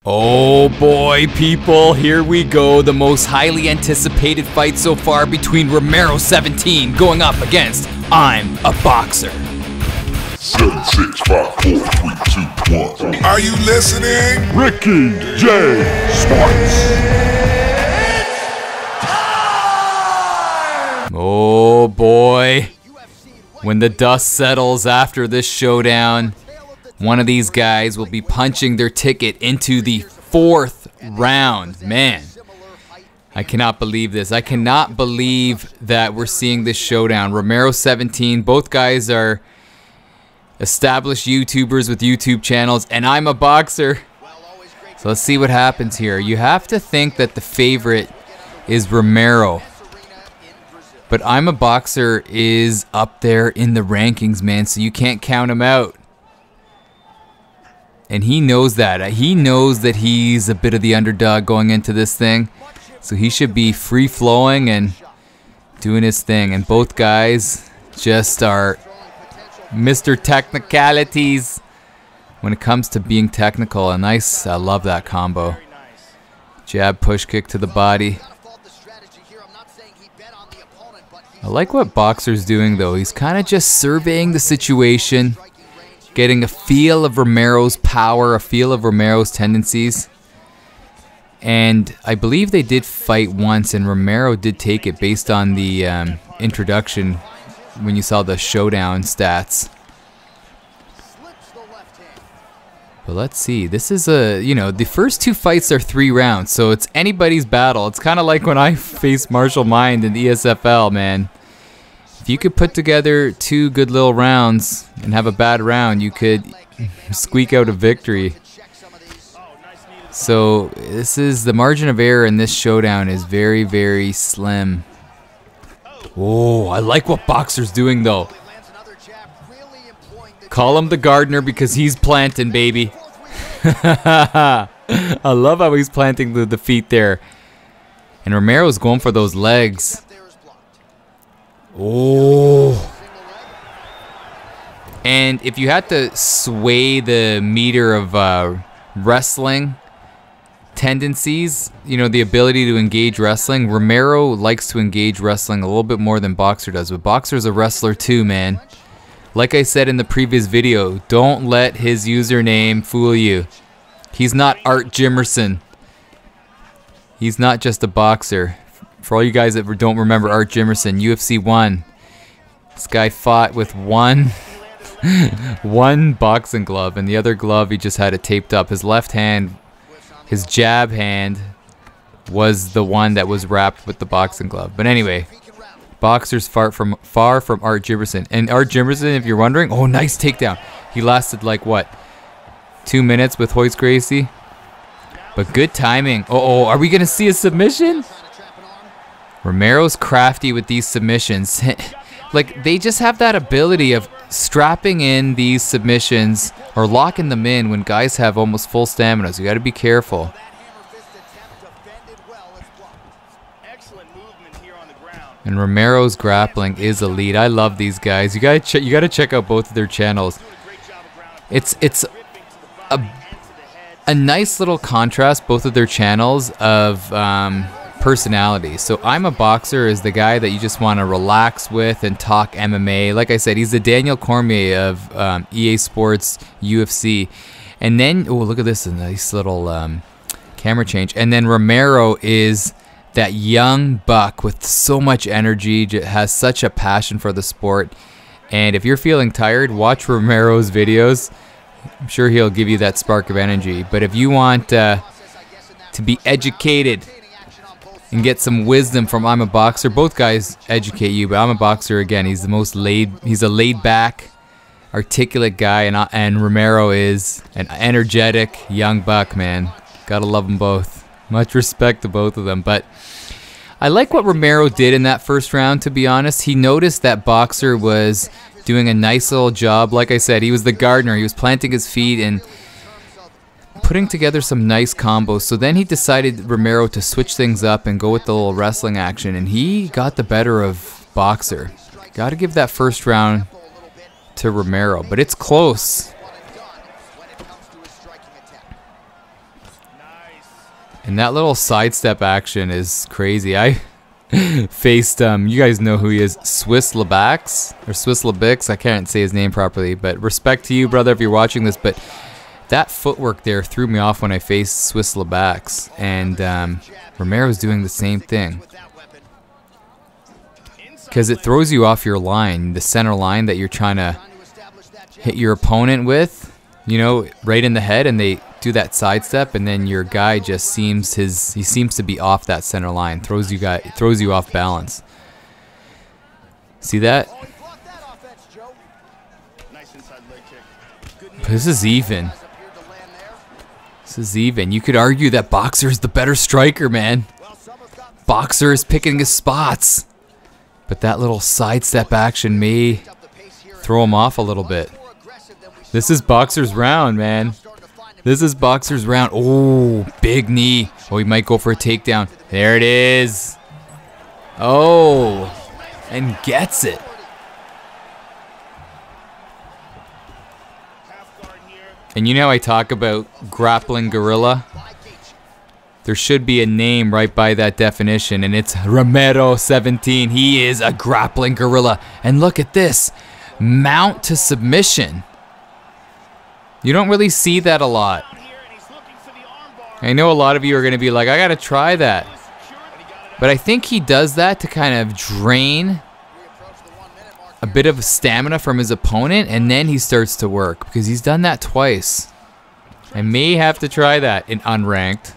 Oh boy, people, here we go. The most highly anticipated fight so far between Romeroxvii going up against Imuhboxer. 7, 6, 5, 4, 3, 2, 1. Are you listening? Ricky J. Sports. Oh boy. When the dust settles after this showdown, one of these guys will be punching their ticket into the 4th round. Man, I cannot believe this. I cannot believe that we're seeing this showdown. Romeroxvii, both guys are established YouTubers with YouTube channels, and Imuhboxer. So let's see what happens here. You have to think that the favorite is Romero. But Imuhboxer is up there in the rankings, man, so you can't count him out. And he knows that. He knows that he's a bit of the underdog going into this thing. So he should be free-flowing and doing his thing. And both guys just are Mr. Technicalities when it comes to being technical. A nice, I love that combo. Jab, push kick to the body. I like what Boxer's doing, though. He's kind of just surveying the situation, getting a feel of Romero's power, a feel of Romero's tendencies. And I believe they did fight once, and Romero did take it based on the introduction when you saw the showdown stats. But let's see. This is the first 2 fights are 3 rounds, so it's anybody's battle. It's kind of like when I faced Marshall Mind in the ESFL, man. If you could put together 2 good little rounds and have a bad round, you could squeak out a victory. So this is the margin of error in this showdown is very, very slim. Oh, I like what Boxer's doing, though. Call him the gardener because he's planting, baby. I love how he's planting the feet there. And Romero's going for those legs. Oh. And if you had to sway the meter of wrestling tendencies, the ability to engage wrestling, Romero likes to engage wrestling a little bit more than Boxer does. But Boxer's a wrestler too, man. Like I said in the previous video, don't let his username fool you. He's not Art Jimerson. He's not just a boxer. For all you guys that don't remember Art Jimerson, UFC 1. This guy fought with one boxing glove, and the other glove he just had it taped up. His left hand, his jab hand, was the one that was wrapped with the boxing glove. But anyway, Boxer's far from Art Jimerson. And Art Jimerson, if you're wondering, oh, nice takedown. He lasted like, what, 2 minutes with Royce Gracie? But good timing. Oh, are we going to see a submission? Romero's crafty with these submissions. Like, they just have that ability of strapping in these submissions or locking them in when guys have almost full stamina. So you got to be careful. And Romero's grappling is elite. I love these guys. You gotta check out both of their channels. It's a nice little contrast, both of their channels, of personality. So Imuhboxer is the guy that you just want to relax with and talk MMA. Like I said, he's the Daniel Cormier of EA Sports UFC. And then, oh, look at this, a nice little camera change. And then Romero is that young buck with so much energy, has such a passion for the sport. And if you're feeling tired, watch Romero's videos. I'm sure he'll give you that spark of energy. But if you want to be educated and get some wisdom from Imuhboxer, both guys educate you. But Imuhboxer, again, he's he's a laid-back, articulate guy, and Romero is an energetic young buck, man. Gotta love them both. Much respect to both of them. But I like what Romero did in that first round, to be honest. He noticed that Boxer was doing a nice little job. Like I said, he was the gardener. He was planting his feet and putting together some nice combos. So then he decided, Romero, to switch things up and go with the little wrestling action. And he got the better of Boxer. Got to give that first round to Romero. But it's close. And that little sidestep action is crazy. I faced, you guys know who he is, Swiss Lebax, or Swiss Lebix, I can't say his name properly, but respect to you, brother, if you're watching this, but that footwork there threw me off when I faced Swiss Lebax, and Romero's doing the same thing. Because it throws you off your line, the center line that you're trying to hit your opponent with, you know, right in the head, and they do that sidestep, and then your guy just seems he seems to be off that center line, throws you off balance. See that? This is even. This is even. You could argue that Boxer is the better striker, man. Boxer is picking his spots, but that little sidestep action may throw him off a little bit. This is Boxer's round, man. This is Boxer's round. Oh, big knee. Oh, he might go for a takedown. There it is. Oh, and gets it. And you know how I talk about grappling gorilla? There should be a name right by that definition, and it's Romeroxvii. He is a grappling gorilla. And look at this. Mount to submission. You don't really see that a lot. I know a lot of you are going to be like, I got to try that. But I think he does that to kind of drain a bit of stamina from his opponent, and then he starts to work, because he's done that twice. I may have to try that in unranked.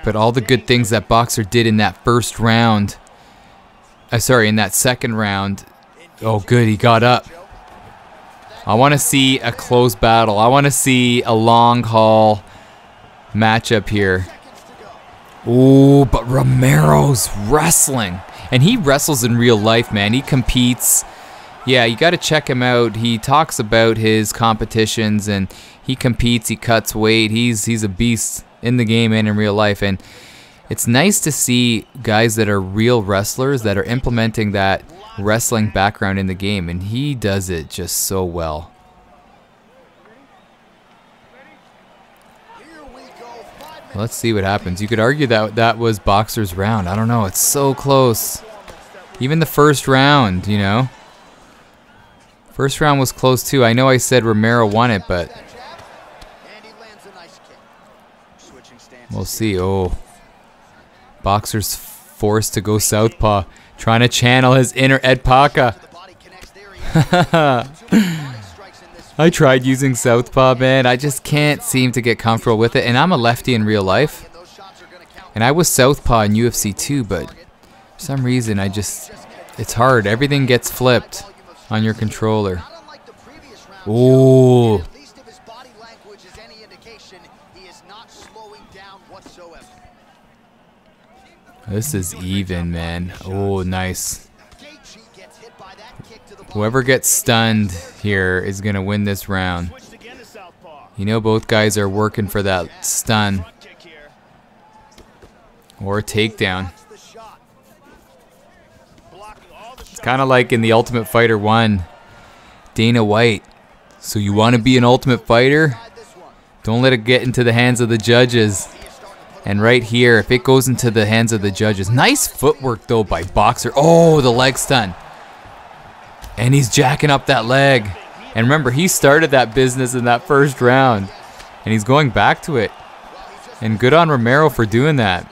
But all the good things that Boxer did in that first round, in that second round. Oh, good, he got up. I want to see a close battle. I want to see a long haul matchup here. Oh, but Romero's wrestling. And he wrestles in real life, man. He competes. Yeah, you got to check him out. He talks about his competitions, and he competes, he cuts weight. He's a beast in the game and in real life. And it's nice to see guys that are real wrestlers that are implementing that wrestling background in the game, and he does it just so well. Let's see what happens. You could argue that that was Boxer's round. I don't know. It's so close. Even the first round, you know. First round was close too. I know I said Romero won it, but we'll see. Oh. Boxer's forced to go southpaw, trying to channel his inner Ed Paca. I tried using southpaw, man. I just can't seem to get comfortable with it. And I'm a lefty in real life. And I was southpaw in UFC too, but for some reason it's hard. Everything gets flipped on your controller. Ooh. This is even, man. Oh, nice. Whoever gets stunned here is going to win this round. You know both guys are working for that stun. Or a takedown. It's kind of like in the Ultimate Fighter 1, Dana White. So you want to be an Ultimate Fighter? Don't let it get into the hands of the judges. And right here, if it goes into the hands of the judges. Nice footwork, though, by Boxer. Oh, the leg stun. And he's jacking up that leg. And remember, he started that business in that first round. And he's going back to it. And good on Romero for doing that.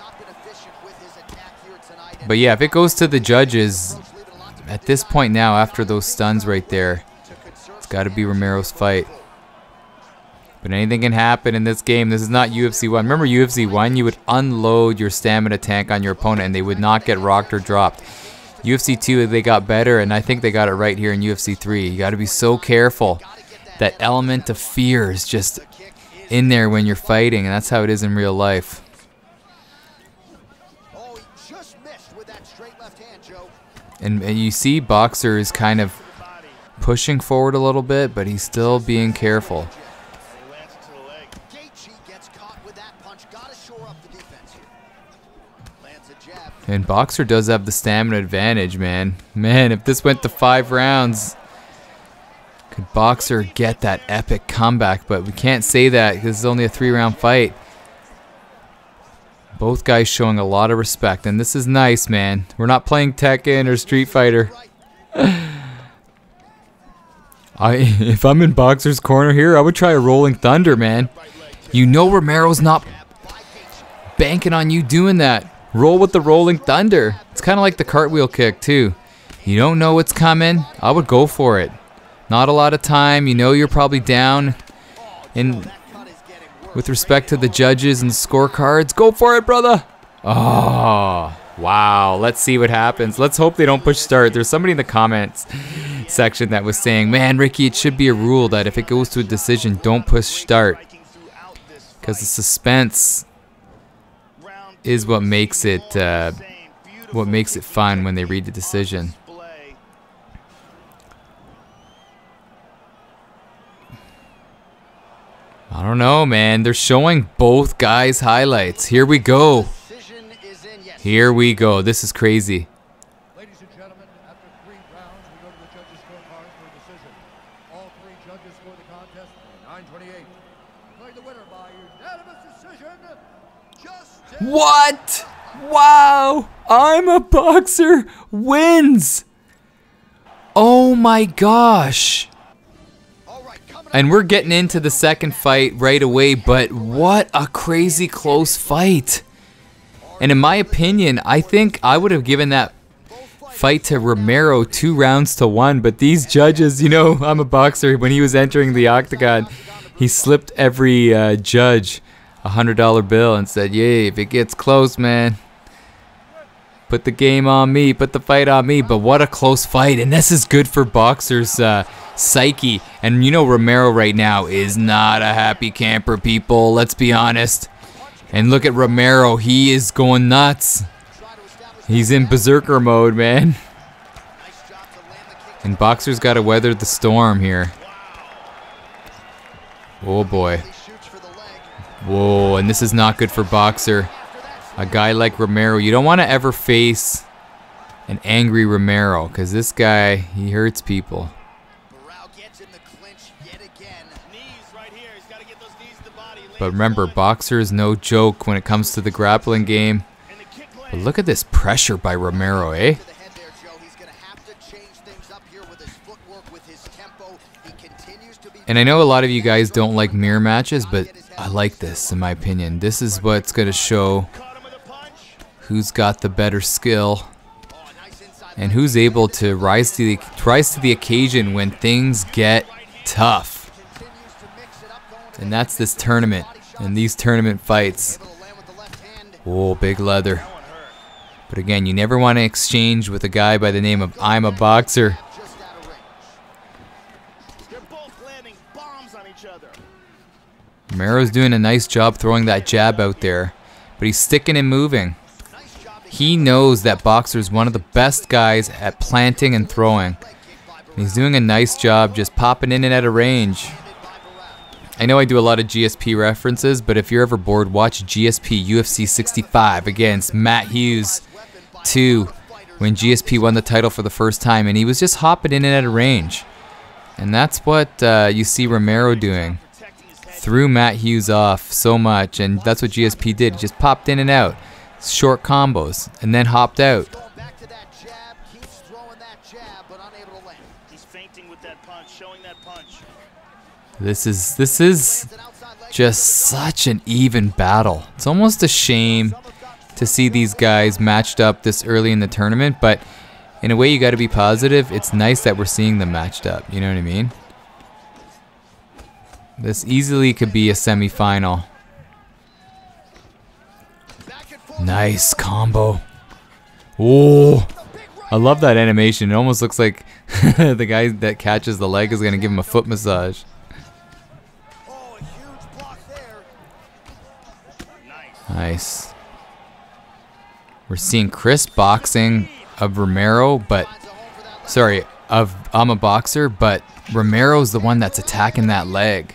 But yeah, if it goes to the judges, at this point now, after those stuns right there, it's got to be Romero's fight. But anything can happen in this game. This is not UFC 1. Remember UFC 1? You would unload your stamina tank on your opponent and they would not get rocked or dropped. UFC 2, they got better, and I think they got it right here in UFC 3. You got to be so careful. That element of fear is just in there when you're fighting, and that's how it is in real life. And you see Boxer is kind of pushing forward a little bit, but he's still being careful. And Boxer does have the stamina advantage, man. Man, if this went to 5 rounds, Could Boxer get that epic comeback? But we can't say that because it's only a 3-round fight. Both guys showing a lot of respect, and this is nice, man. We're not playing Tekken or Street Fighter. If I'm in Boxer's corner here, I would try a Rolling Thunder, man. You know Romero's not banking on you doing that. Roll with the Rolling Thunder. It's kind of like the cartwheel kick, too. You don't know what's coming. I would go for it. Not a lot of time. You know you're probably down. And with respect to the judges and scorecards, go for it, brother. Oh, wow. Let's see what happens. Let's hope they don't push start. There's somebody in the comments section that was saying, man, Ricky, it should be a rule that if it goes to a decision, don't push start. Because the suspense is what makes it fun when they read the decision. I don't know, man. They're showing both guys' highlights. Here we go. Here we go. This is crazy. Ladies and gentlemen, after 3 rounds, we go to the judges' scorecards for a decision. All 3 judges score the contest 9-28. Declare the winner by unanimous decision, Justin. What? Wow! Imuhboxer wins! Oh my gosh! And we're getting into the second fight right away, but what a crazy close fight. And in my opinion, I think I would have given that fight to Romero 2 rounds to 1, but these judges, you know, Imuhboxer, when he was entering the octagon, he slipped every judge a $100 bill and said, "Yay, if it gets close, man, put the game on me, put the fight on me." But what a close fight, and this is good for Boxer's psyche. And you know Romero right now is not a happy camper, people. Let's be honest. And look at Romero. He is going nuts. He's in berserker mode, man. And Boxer's got to weather the storm here. Oh, boy. Whoa, and this is not good for Boxer. A guy like Romero. You don't want to ever face an angry Romero, because this guy, he hurts people. But remember, Boxer is no joke when it comes to the grappling game. But look at this pressure by Romero, eh? And I know a lot of you guys don't like mirror matches, but I like this, in my opinion. This is what's going to show who's got the better skill and who's able to rise to the occasion when things get tough. And that's this tournament and these tournament fights. Oh, big leather. But again, you never want to exchange with a guy by the name of Imuhboxer. Romero's doing a nice job throwing that jab out there, but he's sticking and moving. He knows that Boxer's one of the best guys at planting and throwing. And he's doing a nice job just popping in and out of range. I know I do a lot of GSP references, but if you're ever bored, watch GSP UFC 65 against Matt Hughes 2 when GSP won the title for the first time, and he was just hopping in and out of range. And that's what you see Romero doing. Threw Matt Hughes off so much, and that's what GSP did. He just popped in and out. Short combos, and then hopped out. This is just such an even battle. It's almost a shame to see these guys matched up this early in the tournament, but in a way you got to be positive. It's nice that we're seeing them matched up, you know what I mean? This easily could be a semi-final. Nice combo. Oh, I love that animation. It almost looks like the guy that catches the leg is going to give him a foot massage. Nice. We're seeing crisp boxing of Romero, but sorry, of Imuhboxer, but Romero's the one that's attacking that leg.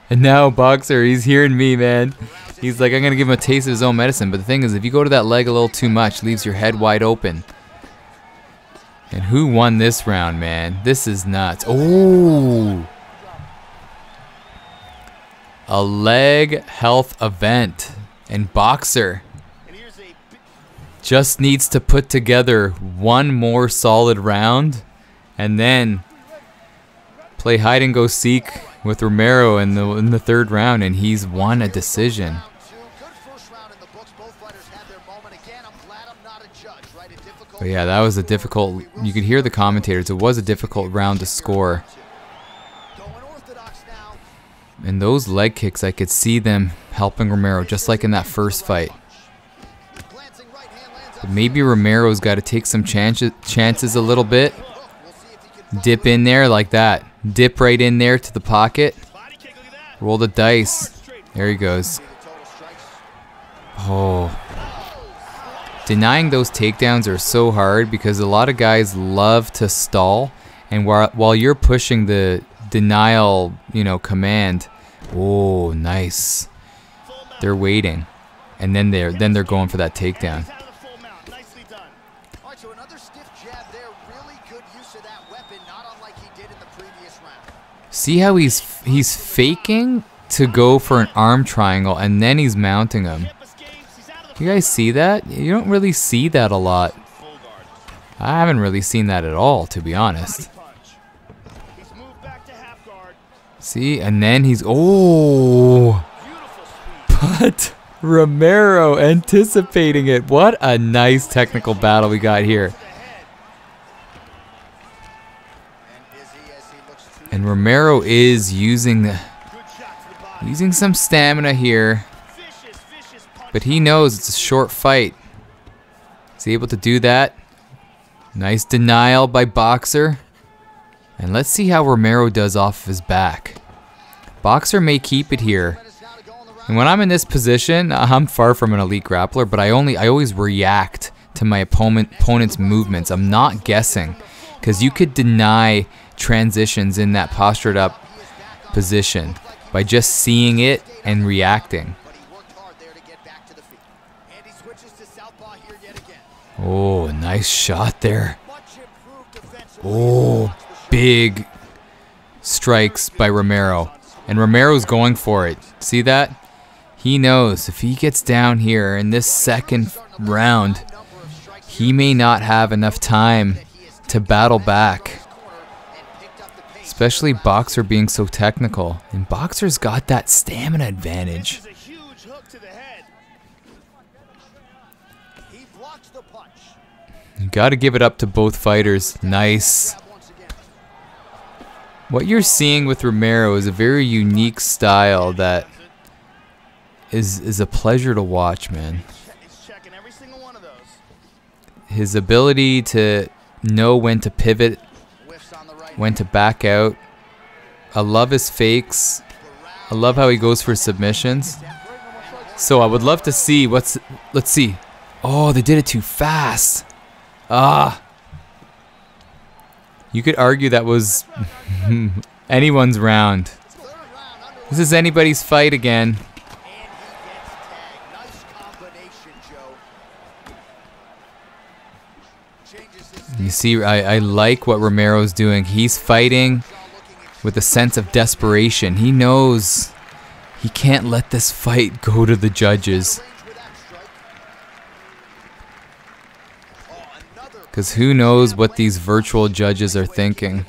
And now Boxer, he's hearing me, man. He's like, I'm gonna give him a taste of his own medicine. But the thing is, if you go to that leg a little too much, leaves your head wide open. And who won this round, man? This is nuts. Oh! A leg health event. And Boxer just needs to put together one more solid round and then play hide and go seek with Romero in the third round, and he's won a decision. But yeah, that was a difficult, you could hear the commentators, it was a difficult round to score. And those leg kicks, I could see them helping Romero, just like in that first fight. But maybe Romero's got to take some chances a little bit. Dip in there like that. Dip right in there to the pocket. Roll the dice. There he goes. Oh. Denying those takedowns are so hard because a lot of guys love to stall. And while you're pushing the denial, you know, command. Oh, nice. They're waiting. And then they're going for that takedown. See how he's faking to go for an arm triangle and then he's mounting him. You guys see that? You don't really see that a lot. I haven't really seen that at all, to be honest. See, and then he's, oh, but Romero anticipating it. What a nice technical battle we got here. And Romero is using some stamina here, but he knows it's a short fight. Is he able to do that? Nice denial by Boxer. And let's see how Romero does off of his back. Boxer may keep it here. And when I'm in this position, I'm far from an elite grappler, but I always react to my opponent's movements. I'm not guessing, because you could deny transitions in that postured up position by just seeing it and reacting. Oh, nice shot there. Oh, big strikes by Romero. And Romero's going for it. See that? He knows if he gets down here in this second round, he may not have enough time to battle back. Especially Boxer being so technical. And Boxer's got that stamina advantage. You gotta give it up to both fighters. Nice. What you're seeing with Romero is a very unique style that is a pleasure to watch, man. His ability to know when to pivot, when to back out. I love his fakes. I love how he goes for submissions. So I would love to see let's see. Oh, they did it too fast. Ah. You could argue that was anyone's round. This is anybody's fight again. You see, I like what Romero's doing. He's fighting with a sense of desperation. He knows he can't let this fight go to the judges. Because who knows what these virtual judges are thinking.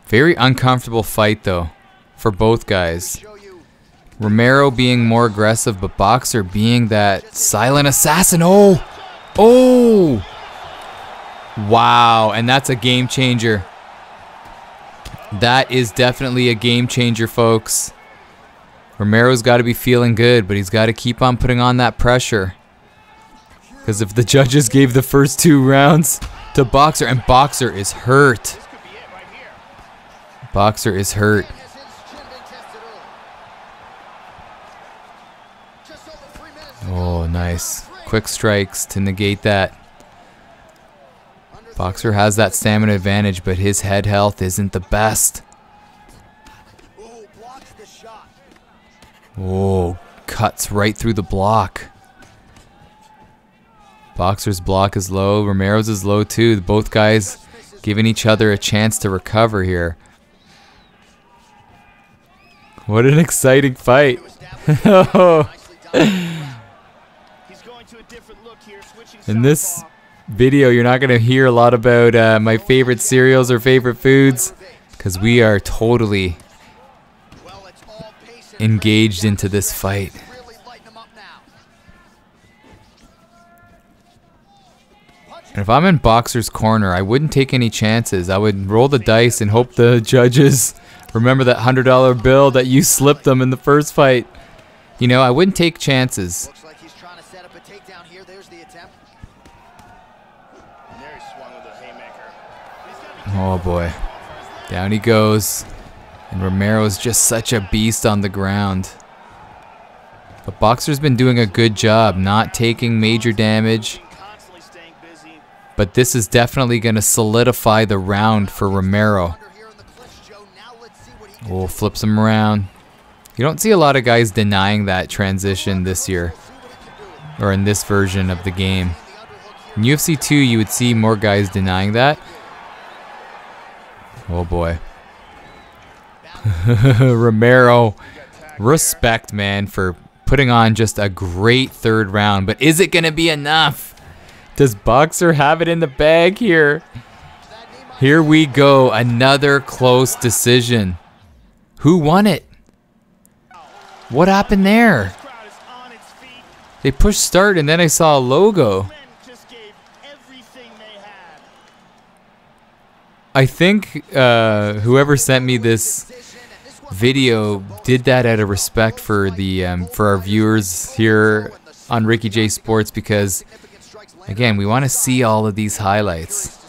Very uncomfortable fight though, for both guys. Romero being more aggressive, but Boxer being that silent assassin. Oh! Oh! Wow, and that's a game changer. That is definitely a game changer, folks. Romero's got to be feeling good, but he's got to keep on putting on that pressure. Because if the judges gave the first 2 rounds to Boxer, and Boxer is hurt. Boxer is hurt. Oh, nice. Quick strikes to negate that. Boxer has that stamina advantage, but his head health isn't the best. Oh, cuts right through the block. Boxer's block is low. Romero's is low too. Both guys giving each other a chance to recover here. What an exciting fight. In this video, you're not going to hear a lot about my favorite cereals or favorite foods, because we are totally engaged into this fight. And if I'm in Boxer's corner, I wouldn't take any chances. I would roll the dice and hope the judges remember that $100 bill that you slipped them in the first fight. You know, I wouldn't take chances. Looks like he's trying to set up a takedown here. There's the attempt. And there he swung with a haymaker. Oh boy. Down he goes. And Romero's just such a beast on the ground. But Boxer's been doing a good job not taking major damage. But this is definitely going to solidify the round for Romero. Oh, flips him around. You don't see a lot of guys denying that transition this year, or in this version of the game. In UFC 2, you would see more guys denying that. Oh boy. Romero, respect, man, for putting on just a great third round. But is it going to be enough? Does Boxer have it in the bag here? Here we go. Another close decision. Who won it? What happened there? They pushed start and then I saw a logo. I think whoever sent me this video did that out of respect for the for our viewers here on Ricky J Sports, because again, we want to see all of these highlights.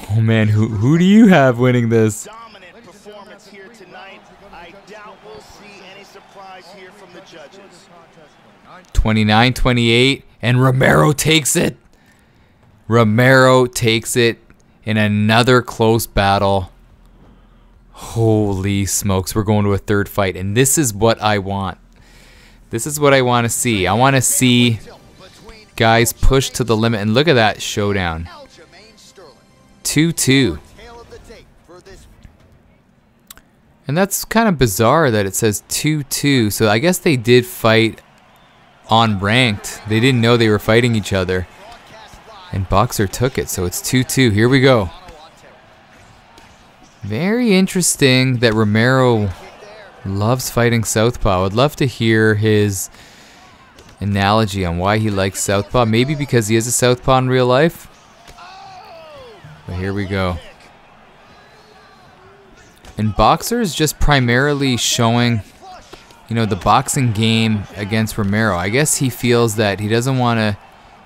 Oh man, who do you have winning this? Dominant performance here tonight. I doubt we'll see any surprise here from the judges. 29-28, and Romero takes it. Romero takes it in another close battle. Holy smokes, we're going to a third fight, and this is what I want. This is what I want to see. I want to see guys push to the limit, and look at that showdown. 2-2. And that's kind of bizarre that it says 2-2. So I guess they did fight on ranked. They didn't know they were fighting each other. And Boxer took it, so it's 2-2. Here we go. Very interesting that Romero loves fighting southpaw. I would love to hear his analogy on why he likes southpaw. Maybe because he is a southpaw in real life. But here we go. And Boxer is just primarily showing, you know, the boxing game against Romero. I guess he feels that he doesn't want to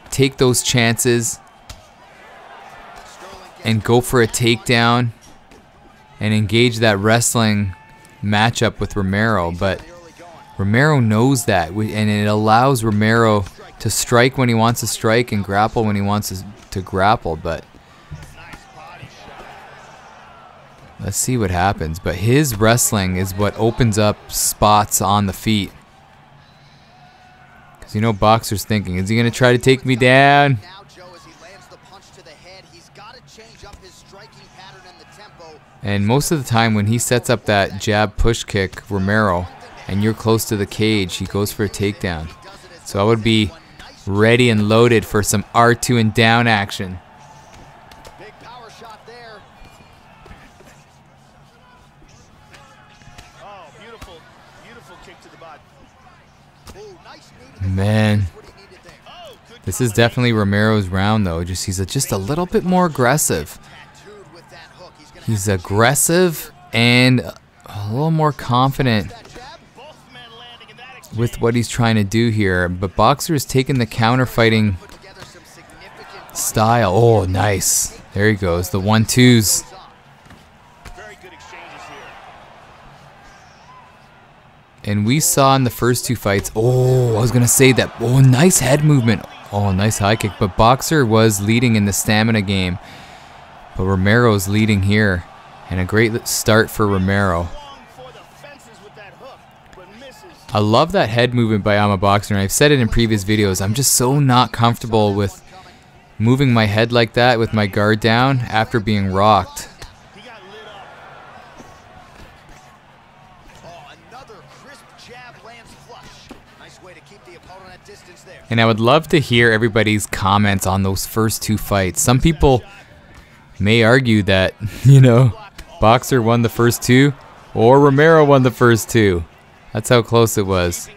take those chances and go for a takedown and engage that wrestling matchup with Romero. But Romero knows that, and it allows Romero to strike when he wants to strike and grapple when he wants to grapple. But let's see what happens. But his wrestling is what opens up spots on the feet. Because you know Boxer's thinking, is he going to try to take me down? And most of the time when he sets up that jab push kick, Romero, and you're close to the cage, he goes for a takedown. So I would be ready and loaded for some R2 and down action. Big power shot there. Oh, beautiful, beautiful kick to the butt. Man, this is definitely Romero's round though. He's just a little bit more aggressive. He's aggressive and a little more confident with what he's trying to do here. But Boxer is taking the counter fighting style. Oh, nice. There he goes. The 1-2s. And we saw in the first two fights. Oh, I was going to say that. Oh, nice head movement. Oh, nice high kick. But Boxer was leading in the stamina game. But Romero's leading here, and a great start for Romero. I love that head movement by Imuhboxer, and I've said it in previous videos. I'm just so not comfortable with moving my head like that with my guard down after being rocked. And I would love to hear everybody's comments on those first two fights. Some people may argue that, you know, Boxer won the first two or Romero won the first two. That's how close it was.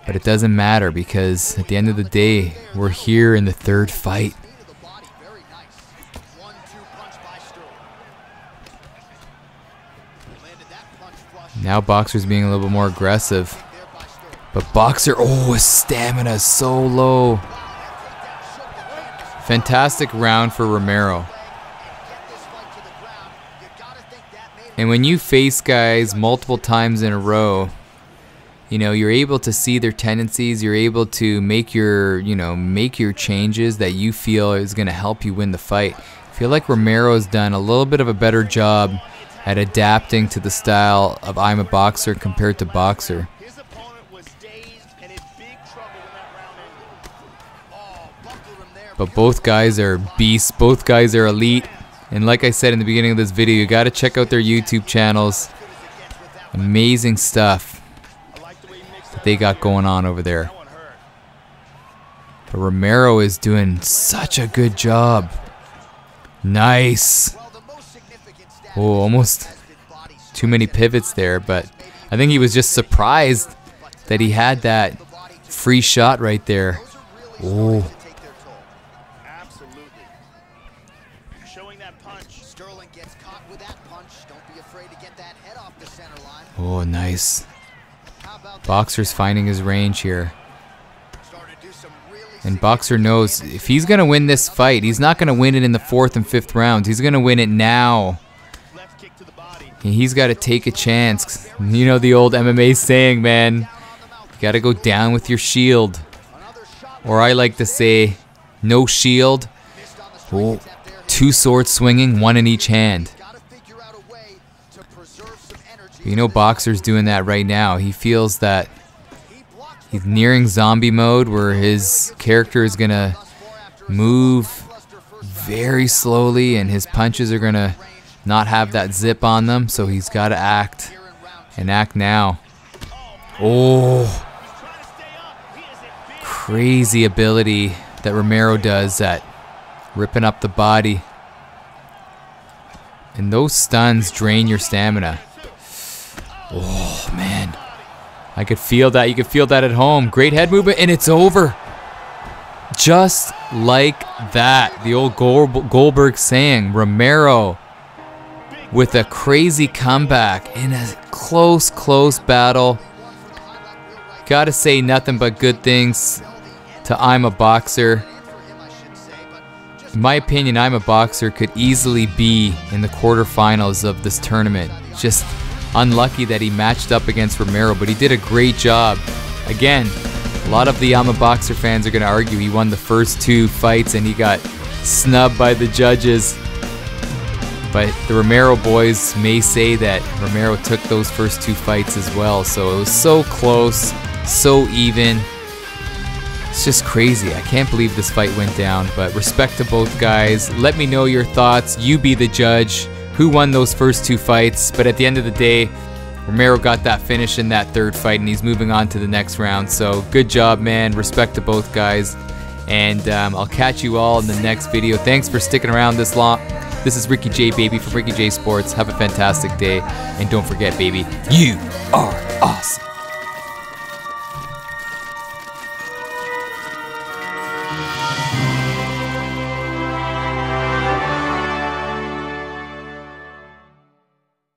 But it doesn't matter because at the end of the day, we're here in the third fight. Now Boxer's being a little bit more aggressive. But Boxer, oh, his stamina is so low. Fantastic round for Romero. And when you face guys multiple times in a row, you know, you're able to see their tendencies, you're able to make your, make your changes that you feel is going to help you win the fight. I feel like Romero's done a little bit of a better job at adapting to the style of Imuhboxer compared to Boxer. But both guys are beasts, both guys are elite. And like I said in the beginning of this video, you got to check out their YouTube channels. Amazing stuff that they got going on over there. But Romero is doing such a good job. Nice. Oh, almost too many pivots there, but I think he was just surprised that he had that free shot right there. Oh. Oh, nice. Boxer's finding his range here. And Boxer knows if he's going to win this fight, he's not going to win it in the 4th and 5th rounds. He's going to win it now. And he's got to take a chance. You know the old MMA saying, man. You got to go down with your shield. Or I like to say, no shield. Oh, 2 swords swinging, 1 in each hand. You know Boxer's doing that right now. He feels that he's nearing zombie mode where his character is going to move very slowly and his punches are going to not have that zip on them. So he's got to act and act now. Oh, crazy ability that Romero does at ripping up the body. And those stuns drain your stamina. Oh, man. I could feel that. You could feel that at home. Great head movement, and it's over. Just like that. The old Goldberg saying, Romero with a crazy comeback in a close battle. Gotta say nothing but good things to Imuhboxer. In my opinion, Imuhboxer could easily be in the quarterfinals of this tournament. Just unlucky that he matched up against Romero, but he did a great job. Again, a lot of the Imuhboxer fans are going to argue he won the first 2 fights and he got snubbed by the judges. But the Romero boys may say that Romero took those first 2 fights as well. So it was so close, so even. It's just crazy. I can't believe this fight went down, but respect to both guys. Let me know your thoughts. You be the judge. Who won those first 2 fights? But at the end of the day, Romero got that finish in that 3rd fight, and he's moving on to the next round. So good job, man. Respect to both guys. And I'll catch you all in the next video. Thanks for sticking around this long. This is Ricky J, baby, from Ricky J Sports. Have a fantastic day. And don't forget, baby, you are awesome.